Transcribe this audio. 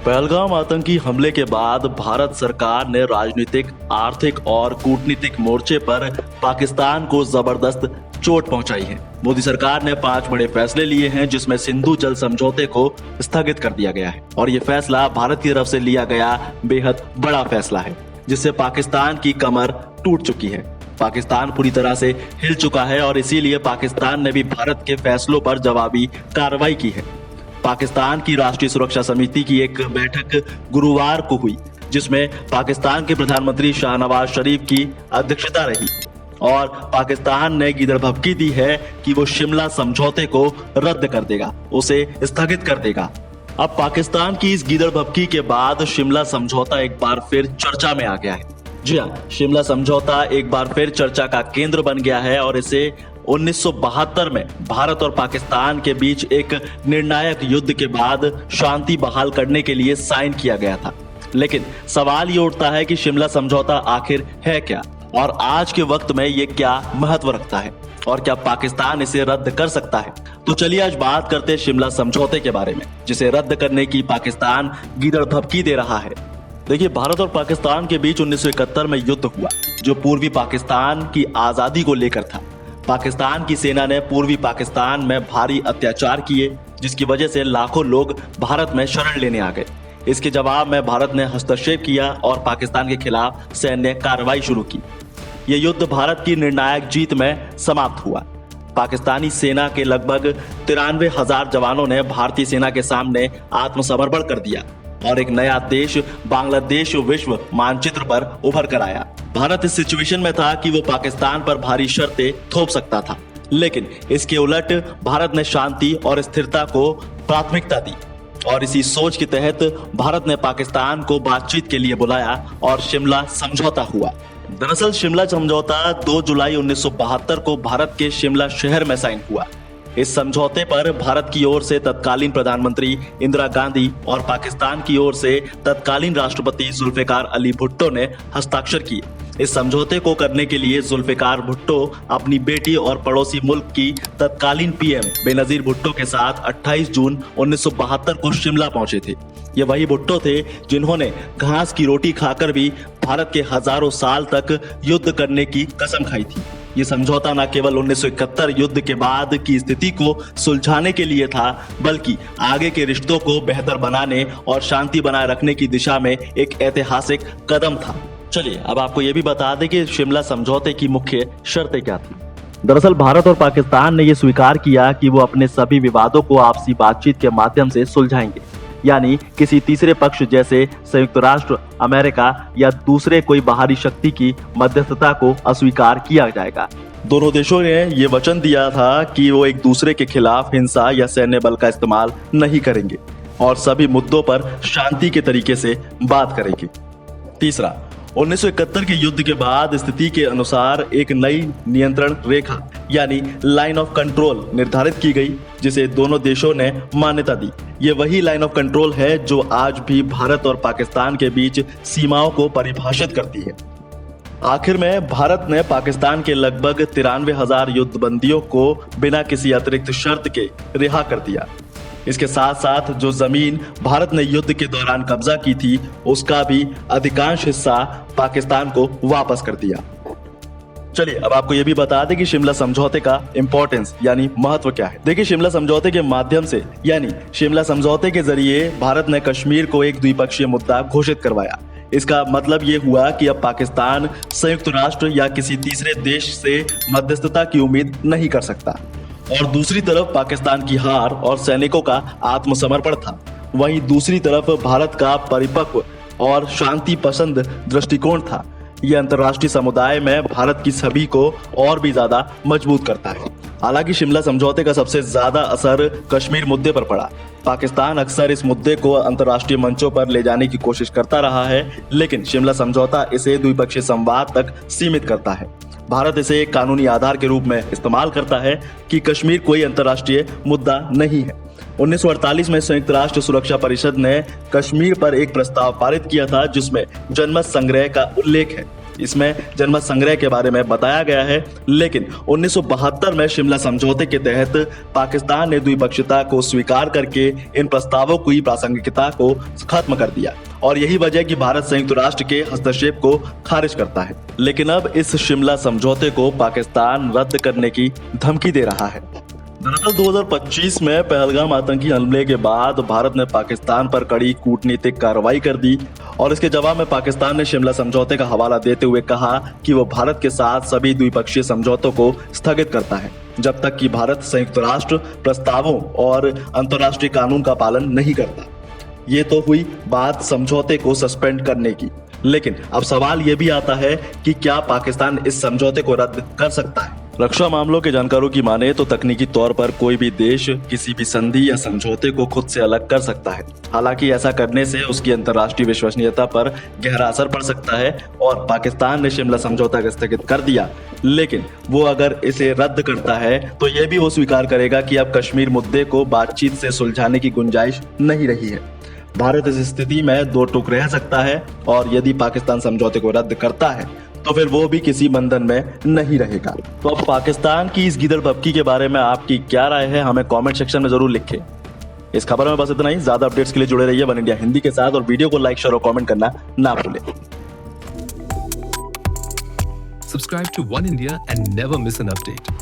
पहलगाम आतंकी हमले के बाद भारत सरकार ने राजनीतिक, आर्थिक और कूटनीतिक मोर्चे पर पाकिस्तान को जबरदस्त चोट पहुंचाई है। मोदी सरकार ने 5 बड़े फैसले लिए हैं, जिसमें सिंधु जल समझौते को स्थगित कर दिया गया है और ये फैसला भारत की तरफ से लिया गया बेहद बड़ा फैसला है, जिससे पाकिस्तान की कमर टूट चुकी है। पाकिस्तान पूरी तरह से हिल चुका है और इसीलिए पाकिस्तान ने भी भारत के फैसलों पर जवाबी कार्रवाई की है। पाकिस्तान की राष्ट्रीय सुरक्षा समिति की एक बैठक गुरुवार को हुई, जिसमें पाकिस्तान के प्रधानमंत्री शाहनवाज शरीफ की अध्यक्षता रही और पाकिस्तान ने गिरदभपकी दी है कि वो शिमला समझौते को रद्द कर देगा, उसे स्थगित कर देगा। अब पाकिस्तान की इस गिरदभपकी के बाद शिमला समझौता एक बार फिर चर्चा में आ गया है। जी हाँ, शिमला समझौता एक बार फिर चर्चा का केंद्र बन गया है और इसे 1972 में भारत और पाकिस्तान के बीच एक निर्णायक युद्ध के बाद शांति बहाल करने के लिए साइन किया गया था। लेकिन सवाल ये उठता है कि शिमला समझौता आखिर है क्या और आज के वक्त में ये क्या महत्व रखता है और क्या पाकिस्तान इसे रद्द कर सकता है। तो चलिए आज बात करते हैं शिमला समझौते के बारे में, जिसे रद्द करने की पाकिस्तान गिरदभपकी दे रहा है। देखिए, भारत और पाकिस्तान के बीच 1971 में युद्ध हुआ, जो पूर्वी पाकिस्तान की आजादी को लेकर था। पाकिस्तान की सेना ने पूर्वी पाकिस्तान में भारी अत्याचार किए, जिसकी वजह से लाखों लोग भारत में शरण लेने आ गए। इसके जवाब में भारत ने हस्तक्षेप किया और पाकिस्तान के खिलाफ सैन्य कार्रवाई शुरू की। यह युद्ध भारत की निर्णायक जीत में समाप्त हुआ। पाकिस्तानी सेना के लगभग 93,000 जवानों ने भारतीय सेना के सामने आत्मसमर्पण कर दिया और एक नया देश बांग्लादेश विश्व मानचित्र पर उभर कर आया। भारत इस सिचुएशन में था कि वो पाकिस्तान पर भारी शर्तें थोप सकता था, लेकिन इसके उलट भारत ने शांति और स्थिरता को प्राथमिकता दी और इसी सोच के तहत भारत ने पाकिस्तान को बातचीत के लिए बुलाया और शिमला समझौता हुआ। दरअसल शिमला समझौता 2 जुलाई 1972 को भारत के शिमला शहर में साइन हुआ। इस समझौते पर भारत की ओर से तत्कालीन प्रधानमंत्री इंदिरा गांधी और पाकिस्तान की ओर से तत्कालीन राष्ट्रपति जुल्फिकार अली भुट्टो ने हस्ताक्षर किए। इस समझौते को करने के लिए जुल्फिकार भुट्टो अपनी बेटी और पड़ोसी मुल्क की तत्कालीन पीएम बेनजीर भुट्टो के साथ 28 जून 1972 को शिमला पहुंचे थे। ये वही भुट्टो थे जिन्होंने घास की रोटी खाकर भी भारत के हजारों साल तक युद्ध करने की कसम खाई थी। ये समझौता न केवल 1971 युद्ध के बाद की स्थिति को सुलझाने के लिए था, बल्कि आगे के रिश्तों को बेहतर बनाने और शांति बनाए रखने की दिशा में एक ऐतिहासिक कदम था। चलिए अब आपको ये भी बता दें कि शिमला समझौते की मुख्य शर्तें क्या थी। दरअसल भारत और पाकिस्तान ने यह स्वीकार किया कि वो अपने सभी विवादों को आपसी बातचीत के माध्यम से सुलझाएंगे, यानी किसी तीसरे पक्ष जैसे संयुक्त राष्ट्र, अमेरिका या दूसरे कोई बाहरी शक्ति की मध्यस्थता को अस्वीकार किया जाएगा। दोनों देशों ने ये वचन दिया था कि वो एक दूसरे के खिलाफ हिंसा या सैन्य बल का इस्तेमाल नहीं करेंगे और सभी मुद्दों पर शांति के तरीके से बात करेंगे। तीसरा, 1971 के युद्ध के बाद स्थिति के अनुसार एक नई नियंत्रण रेखा यानी लाइन ऑफ कंट्रोल निर्धारित की गई, जिसे दोनों देशों ने मान्यता दी। ये वही लाइन ऑफ कंट्रोल है जो आज भी भारत और पाकिस्तान के बीच सीमाओं को परिभाषित करती है। आखिर में भारत ने पाकिस्तान के लगभग 93,000 युद्धबंदियों को बिना किसी अतिरिक्त शर्त के रिहा कर दिया। इसके साथ साथ जो जमीन भारत ने युद्ध के दौरान कब्जा की थी, उसका भी अधिकांश हिस्सा पाकिस्तान को वापस कर दिया। चलिए अब आपको यह भी बता दें कि शिमला समझौते का इंपॉर्टेंस यानी महत्व क्या है। देखिए, शिमला समझौते के माध्यम से यानी शिमला समझौते के जरिए भारत ने कश्मीर को एक द्विपक्षीय मुद्दा घोषित करवाया। इसका मतलब ये हुआ कि अब पाकिस्तान संयुक्त राष्ट्र या किसी तीसरे देश से मध्यस्थता की उम्मीद नहीं कर सकता और दूसरी तरफ पाकिस्तान की हार और सैनिकों का आत्मसमर्पण था। वहीं दूसरी तरफ भारत का परिपक्व और शांति पसंद दृष्टिकोण था। यह अंतर्राष्ट्रीय समुदाय में भारत की छवि को और भी ज्यादा मजबूत करता है। हालांकि शिमला समझौते का सबसे ज्यादा असर कश्मीर मुद्दे पर पड़ा। पाकिस्तान अक्सर इस मुद्दे को अंतर्राष्ट्रीय मंचों पर ले जाने की कोशिश करता रहा है, लेकिन शिमला समझौता इसे द्विपक्षीय संवाद तक सीमित करता है। भारत इसे एक कानूनी आधार के रूप में इस्तेमाल करता है कि कश्मीर कोई अंतर्राष्ट्रीय मुद्दा नहीं है। 1948 में संयुक्त राष्ट्र सुरक्षा परिषद ने कश्मीर पर एक प्रस्ताव पारित किया था, जिसमें जनमत संग्रह का उल्लेख है। इसमें जनमत संग्रह के बारे में बताया गया है, लेकिन 1972 में शिमला समझौते के तहत पाकिस्तान ने द्विपक्षीयता को स्वीकार करके इन प्रस्तावों की प्रासंगिकता को खत्म कर दिया और यही वजह कि भारत संयुक्त राष्ट्र के हस्तक्षेप को खारिज करता है। लेकिन अब इस शिमला समझौते को पाकिस्तान रद्द करने की धमकी दे रहा है। दरअसल 2025 में पहलगाम आतंकी हमले के बाद भारत ने पाकिस्तान पर कड़ी कूटनीतिक कार्रवाई कर दी और इसके जवाब में पाकिस्तान ने शिमला समझौते का हवाला देते हुए कहा कि वो भारत के साथ सभी द्विपक्षीय समझौतों को स्थगित करता है जब तक कि भारत संयुक्त राष्ट्र प्रस्तावों और अंतर्राष्ट्रीय कानून का पालन नहीं करता। ये तो हुई बात समझौते को सस्पेंड करने की, लेकिन अब सवाल ये भी आता है कि क्या पाकिस्तान इस समझौते को रद्द कर सकता है। रक्षा मामलों के जानकारों की माने तो तकनीकी तौर पर कोई भी देश किसी भी संधि या समझौते को खुद से अलग कर सकता है। हालांकि ऐसा करने से उसकी अंतर्राष्ट्रीय विश्वसनीयता पर गहरा असर पड़ सकता है और पाकिस्तान ने शिमला समझौता को स्थगित कर दिया, लेकिन वो अगर इसे रद्द करता है तो यह भी वो स्वीकार करेगा कि अब कश्मीर मुद्दे को बातचीत से सुलझाने की गुंजाइश नहीं रही है। भारत इस स्थिति में दो टुक रह सकता है और यदि पाकिस्तान समझौते को रद्द करता है तो फिर वो भी किसी बंधन में नहीं रहेगा। तो अब पाकिस्तान की इस गिदड़ बप्की के बारे में आपकी क्या राय है, हमें कमेंट सेक्शन में जरूर लिखें। इस खबर में बस इतना ही। ज्यादा अपडेट्स के लिए जुड़े रहिए वन इंडिया हिंदी के साथ और वीडियो को लाइक, शेयर और कमेंट करना ना भूलें। Subscribe to One India and never miss an update.